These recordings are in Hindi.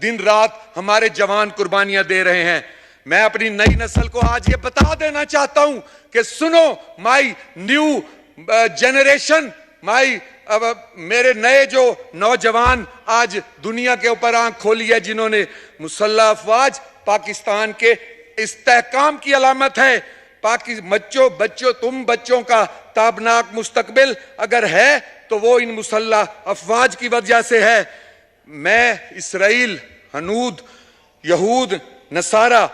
दिन रात हमारे जवान कुर्बानियां दे रहे हैं। मैं अपनी नई नस्ल को आज ये बता देना चाहता हूं कि सुनो, माई न्यू जनरेशन, मेरे नए जो नौजवान आज दुनिया के ऊपर आंख खोली है, जिन्होंने मुसल्लह अफवाज पाकिस्तान के इस्तेहकाम की अलामत है। बच्चों तुम बच्चों का ताबनाक मुस्तकबिल अगर है तो वो इन मुसल्लह अफवाज की वजह से है। मैं इसराइल, हनूद, यहूद, नसारा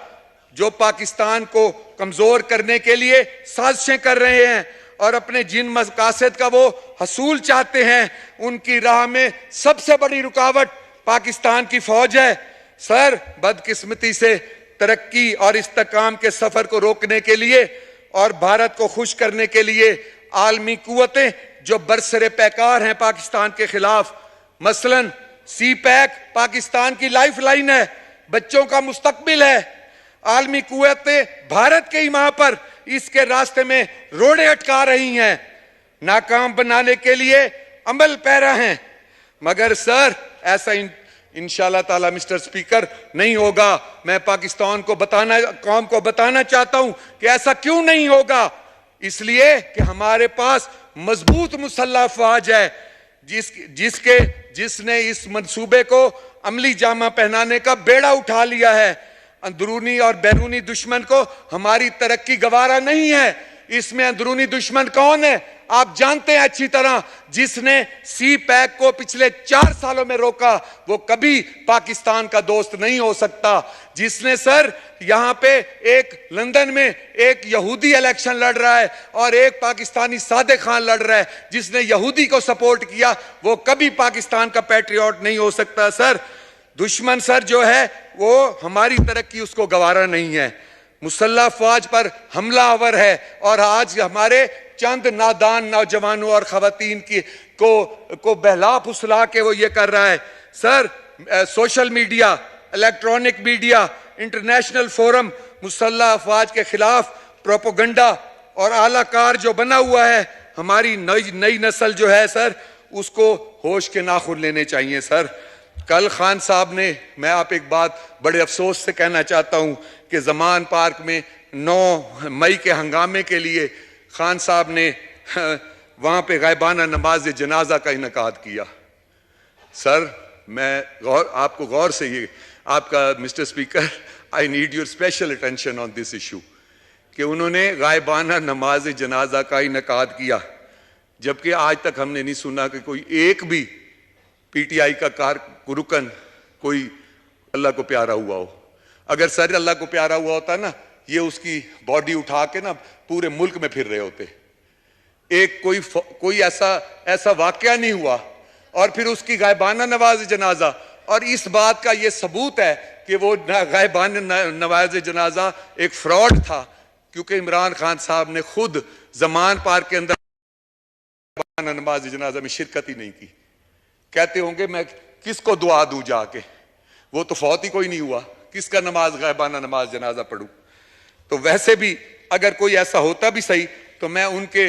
जो पाकिस्तान को कमजोर करने के लिए साजिशें कर रहे हैं और अपने जिन मकासद का वो हसूल चाहते हैं, उनकी राह में सबसे बड़ी रुकावट पाकिस्तान की फौज है। सर, बदकिस्मती से तरक्की और इस्तेहकाम के सफर को रोकने के लिए और भारत को खुश करने के लिए आलमी कुव्वतें जो बरसरे पैकार हैं पाकिस्तान के खिलाफ, मसलन सी पैक पाकिस्तान की लाइफलाइन है, बच्चों का मुस्तकबिल है। आलमी कुव्वतें भारत के इमाम पर इसके रास्ते में रोड़े अटका रही हैं, नाकाम बनाने के लिए अमल पैरा हैं। मगर सर, ऐसा इंशाल्लाह ताला मिस्टर स्पीकर नहीं होगा। मैं पाकिस्तान को कौम को बताना चाहता हूं कि ऐसा क्यों नहीं होगा। इसलिए कि हमारे पास मजबूत मुसल्लह अफवाज है जिसने इस मंसूबे को अमली जामा पहनाने का बेड़ा उठा लिया है। अंदरूनी और बैरूनी दुश्मन को हमारी तरक्की गवारा नहीं है। इसमें अंदरूनी दुश्मन कौन है आप जानते हैं अच्छी तरह। जिसने सी पैक को पिछले 4 सालों में रोका वो कभी पाकिस्तान का दोस्त नहीं हो सकता। जिसने सर यहां पे एक लंदन में एक यहूदी इलेक्शन लड़ रहा है और एक पाकिस्तानी सादिक खान लड़ रहा है, जिसने यहूदी को सपोर्ट किया, वो कभी पाकिस्तान का पैट्रियट नहीं हो सकता। सर, दुश्मन सर जो है वो हमारी तरक्की उसको गवारा नहीं है। मुसल्लह अफवाज पर हमलावर है और आज हमारे चंद नादान नौजवानों और खवातीन को बहला फुसला के वो ये कर रहा है। Sir, social media, electronic media, international forum मुसल्लह अफवाज के खिलाफ प्रोपोगंडा और आलाकार जो बना हुआ है, हमारी नई नस्ल जो है सर, उसको होश के नाखून लेने चाहिए। सर, कल खान साहब ने, मैं आप एक बात बड़े अफसोस से कहना चाहता हूं कि जमान पार्क में 9 मई के हंगामे के लिए खान साहब ने वहां पे गायबाना नमाज जनाजा का इनकाद किया। सर, मैं आपको गौर से ये आपका mister speaker, I need your special attention on this issue कि उन्होंने गायबाना नमाज जनाजा का इनकाद किया, जबकि आज तक हमने नहीं सुना कि कोई एक भी पीटीआई का कारकुन कोई अल्लाह को प्यारा हुआ हो। अगर सर अल्लाह को प्यारा हुआ होता ना, ये उसकी बॉडी उठा के ना पूरे मुल्क में फिर रहे होते। एक कोई ऐसा वाकया नहीं हुआ और फिर उसकी गायबाना नवाज जनाजा, और इस बात का ये सबूत है कि वो गायबाना नवाज जनाजा एक फ्रॉड था, क्योंकि इमरान खान साहब ने खुद जमान पार्क के अंदर नमाज जनाजा में शिरकत ही नहीं की। कहते होंगे मैं किसको दुआ दूं जाके, वो तो फौत ही कोई नहीं हुआ, किसका गायबाना नमाज जनाजा पढ़ूं। तो वैसे भी अगर कोई ऐसा होता भी सही, तो मैं उनके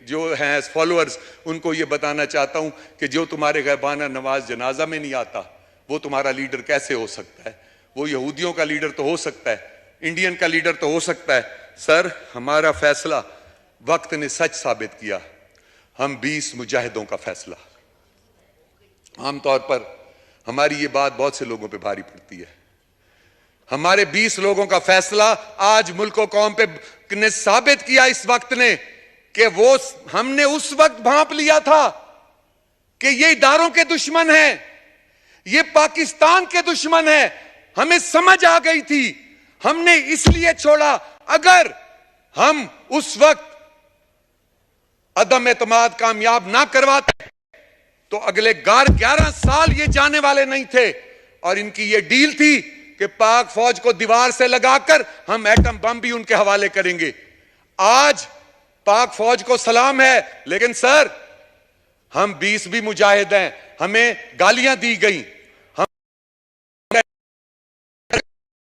जो हैं फॉलोअर्स उनको ये बताना चाहता हूं कि जो तुम्हारे गायबाना नमाज जनाजा में नहीं आता, वो तुम्हारा लीडर कैसे हो सकता है। वो यहूदियों का लीडर तो हो सकता है, इंडियन का लीडर तो हो सकता है। सर, हमारा फैसला वक्त ने सच साबित किया। हम 20 मुजाहिदों का फैसला, आमतौर पर हमारी ये बात बहुत से लोगों पे भारी पड़ती है। हमारे 20 लोगों का फैसला आज मुल्क को कौम पे ने साबित किया इस वक्त ने कि वो हमने उस वक्त भांप लिया था कि ये इदारों के दुश्मन हैं, ये पाकिस्तान के दुश्मन हैं। हमें समझ आ गई थी, हमने इसलिए छोड़ा। अगर हम उस वक्त अदम एतमाद कामयाब ना करवाते तो अगले 11 साल ये जाने वाले नहीं थे। और इनकी ये डील थी कि पाक फौज को दीवार से लगाकर हम एटम बम भी उनके हवाले करेंगे। आज पाक फौज को सलाम है, लेकिन सर हम 20 भी मुजाहिद हैं, हमें गालियां दी गई, हम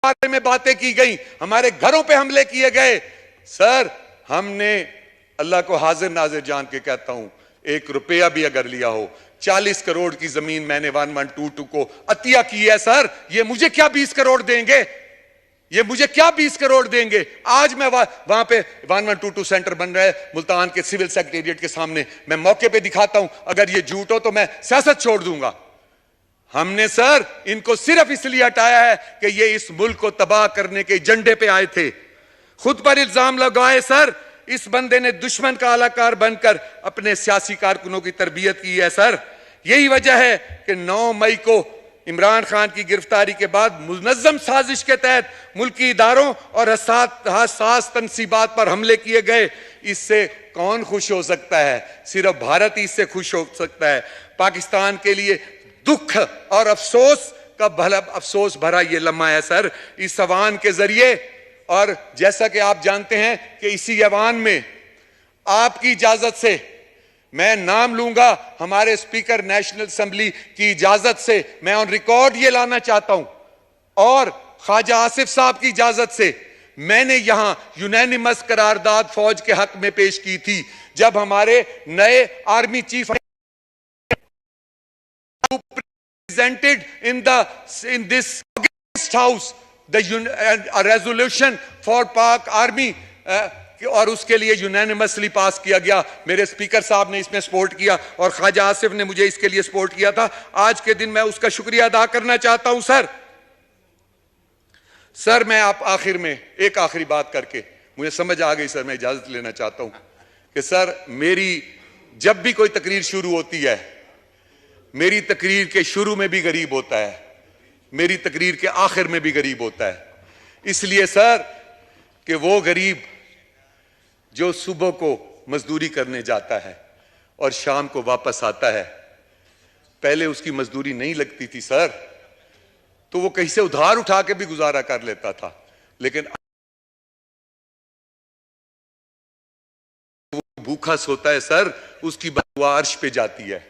बारे में बातें की गई, हमारे घरों पे हमले किए गए। सर, हमने अल्लाह को हाजिर नाजिर जान के कहता हूं, 1 रुपया भी अगर लिया हो 40 करोड़ की जमीन मैंने 1122 को अतिया की है सर। ये मुझे क्या 20 करोड़ देंगे? ये मुझे क्या 20 करोड़ देंगे? आज मैं वहां पे 1122 सेंटर बन रहा है मुल्तान के सिविल सेक्रेटेरिएट के सामने, मैं मौके पे दिखाता हूं। अगर ये झूठ हो तो मैं सियासत छोड़ दूंगा। हमने सर इनको सिर्फ इसलिए हटाया है कि ये इस मुल्क को तबाह करने के एजेंडे पे आए थे। खुद पर इल्जाम लगाए सर। इस बंदे ने दुश्मन का आलाकार बनकर अपने सियासी कारकुनों की तरबियत की है सर। यही वजह है कि 9 मई को इमरान खान की गिरफ्तारी के बाद मुनज़्ज़म साजिश के तहत मुल्की इदारों और हसास तनसीबात पर हमले किए गए। इससे कौन खुश हो सकता है? सिर्फ भारत ही इससे खुश हो सकता है। पाकिस्तान के लिए दुख और अफसोस का अफसोस भरा ये लम्हा है सर इस अवान के जरिए। और जैसा कि आप जानते हैं कि इसी अवान में आपकी इजाजत से मैं नाम लूंगा, हमारे स्पीकर नेशनल असेंबली की इजाजत से मैं ऑन रिकॉर्ड ये लाना चाहता हूं, और ख्वाजा आसिफ साहब की इजाजत से मैंने यहां यूनैनिमस करारदाद फौज के हक में पेश की थी जब हमारे नए army chief presented in this house a resolution for Pak Army और उसके लिए यूनैनिमसली पास किया गया। मेरे स्पीकर साहब ने इसमें सपोर्ट किया और ख्वाजा आसिफ ने मुझे इसके लिए सपोर्ट किया था। आज के दिन मैं उसका शुक्रिया अदा करना चाहता हूं सर। सर मैं आप आखिर में एक आखिरी बात करके, मुझे समझ आ गई सर, मैं इजाजत लेना चाहता हूं कि सर मेरी जब भी कोई तकरीर शुरू होती है, मेरी तकरीर के शुरू में भी गरीब होता है, मेरी तकरीर के आखिर में भी गरीब होता है। इसलिए सर कि वो गरीब जो सुबह को मजदूरी करने जाता है और शाम को वापस आता है, पहले उसकी मजदूरी नहीं लगती थी सर, तो वो कहीं से उधार उठा के भी गुजारा कर लेता था, लेकिन वो भूखा सोता है सर, उसकी बदुआ अर्श पे जाती है।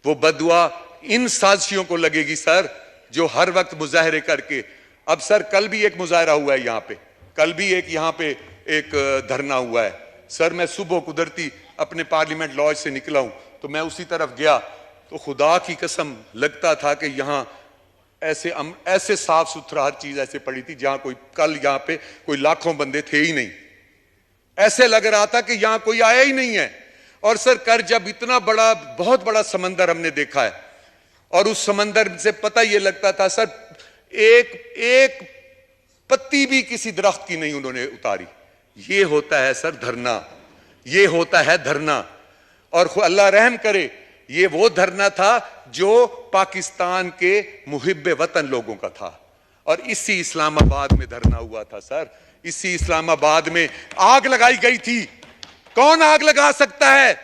वो बदुआ इन साजिशों को लगेगी सर जो हर वक्त मुजाहरे करके, अब सर कल भी एक मुजाहरा हुआ है यहाँ पे, कल भी एक यहाँ पे एक धरना हुआ है सर। मैं सुबह कुदरती अपने पार्लियामेंट लॉज से निकला हूं तो मैं उसी तरफ गया तो खुदा की कसम लगता था कि यहाँ ऐसे साफ सुथरा हर चीज ऐसे पड़ी थी जहां कोई कल यहाँ पे कोई लाखों बंदे थे ही नहीं। ऐसे लग रहा था कि यहां कोई आया ही नहीं है। और सर कर जब इतना बड़ा बहुत बड़ा समंदर हमने देखा है और उस समंदर से पता ये लगता था सर एक पत्ती भी किसी दरख्त की नहीं उन्होंने उतारी। ये होता है सर धरना, ये होता है धरना। और अल्लाह रहम करे ये वो धरना था जो पाकिस्तान के मुहिब्बे वतन लोगों का था। और इसी इस्लामाबाद में धरना हुआ था सर, इसी इस्लामाबाद में आग लगाई गई थी। कौन आग लगा सकता है?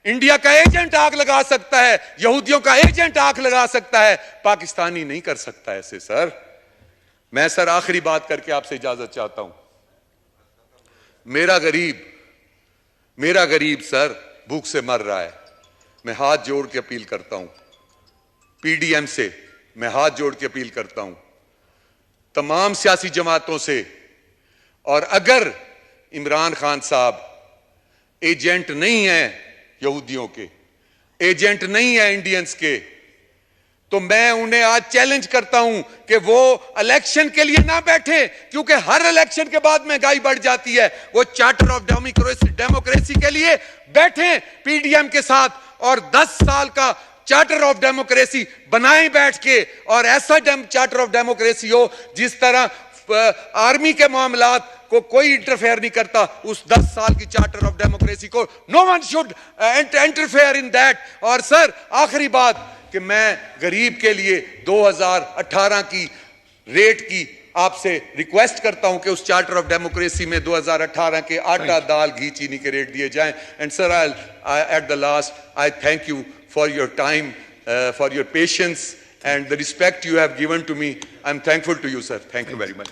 इंडिया का एजेंट आग लगा सकता है, यहूदियों का एजेंट आग लगा सकता है, पाकिस्तानी नहीं कर सकता ऐसे सर। मैं सर आखिरी बात करके आपसे इजाजत चाहता हूं। मेरा गरीब सर भूख से मर रहा है। मैं हाथ जोड़ के अपील करता हूं, पीडीएम से मैं हाथ जोड़ के अपील करता हूं, तमाम सियासी जमातों से, और अगर इमरान खान साहब एजेंट नहीं है यहूदियों के, एजेंट नहीं है इंडियंस के, तो मैं उन्हें आज चैलेंज करता हूं कि वो इलेक्शन के लिए ना बैठे, क्योंकि हर इलेक्शन के बाद महंगाई बढ़ जाती है। वो चार्टर ऑफ डेमोक्रेसी के लिए बैठे पीडीएम के साथ और 10 साल का चार्टर ऑफ डेमोक्रेसी बनाएं बैठ के, और ऐसा चार्टर ऑफ डेमोक्रेसी हो जिस तरह आर्मी के मामलात को कोई इंटरफेयर नहीं करता, उस 10 साल की चार्टर ऑफ डेमोक्रेसी को no one should interfere in that. और सर आखिरी बात कि मैं गरीब के लिए 2018 की रेट की आपसे रिक्वेस्ट करता हूं कि उस चार्टर ऑफ डेमोक्रेसी में 2018 के आटा दाल घी चीनी के रेट दिए जाएं। And sir at the last I thank you for your time, for your patience and the respect you have given to me. I'm thankful to you, sir. Thank you very much.